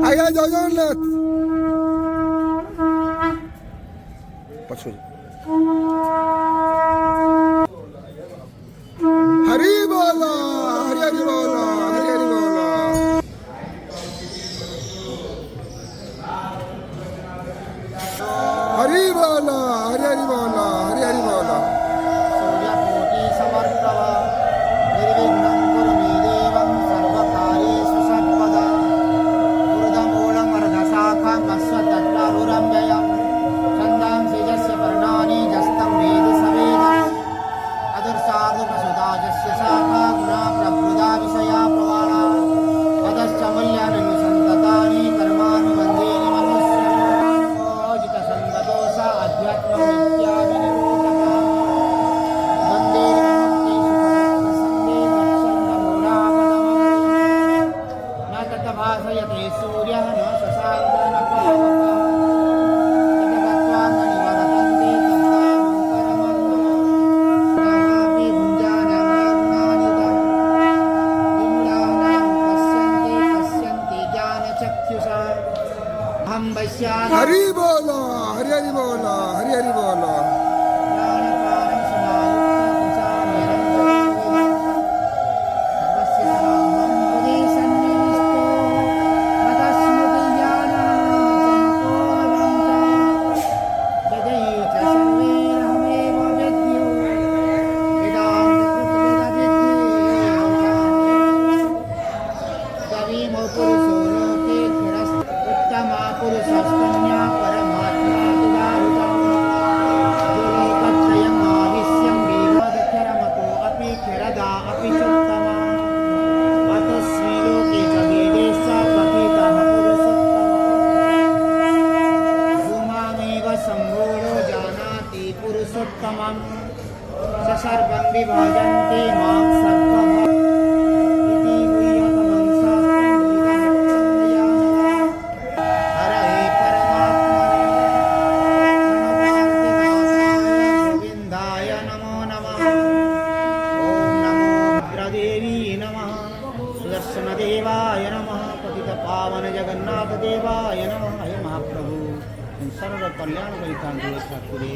আগে জয় জগন্নাথ হরি বল হরি হরি বল হরি হরি বল হরি বল হরি হরি বল হরি হরি বল सूर्यकोटि समर्प्रभ निर्विघ्नं कुरु मे देवं सर्वकार्येषु सर्वदा पुरदमूलमर्धशाखम् अश्वत्थारुरम्भयम् छन्दांसि यस्य पर्णानि यस्तं वेदि सवेदम् अदर्शादुपसुताजस्य शाखा गुणा प्रभृदा विषया प्रवाणा अधश्च मूल्यानि सन्ततानि कर्मानुबन्धेनि मनुष्यजितसङ्गदोष अध्यात्ममित्यादिनिरूपका वन्दे न तद्भासयते सूर्यः न शशाङ्को न पावकः तद्गत्वा न निवर्तन्ते तद्धामं भुञ्जानानि विमूढानां पश्यन्ति ज्ञानचक्षुषा अहं वैश्यानः हरि बोल हरि हरि बोल हरि हरि बोल प्राणपानं समायुक्तः सर्वस्य साहं हृदि सन्निविष्टो मदस्मृतिज्ञानाञ्जनकोऽहं च यजये च सर्वैरहमेव वेद्यो वेदान्तकृतवेदविद्धेयं पुरुषो लोके उत्तमा पुरुषस्तन्या परमात्मा तुदारुतम् लोकत्रयम् आविश्यं वेदादक्षरमतो अपि क्षरदा अपि चोत्तमा अतस्मै लोके च वेदे स कथितः पुरुषोत्तमः धूमामेव सम्भूतो जानाति पुरुषोत्तमम् स सर्वं विभजन्ति मां सर्वभा इति गुह्यतमं शास्त्रं वेदमुक्तं हरये परमात्मने गोविन्दाय नमो नमः ॐ नमो भद्रदेवी नमः सुदर्शनदेवाय नमः पतितपावनजगन्नाथदेवाय नमः हे महाप्रभु सर्वकल्याणकैकान्ते ठाकुरे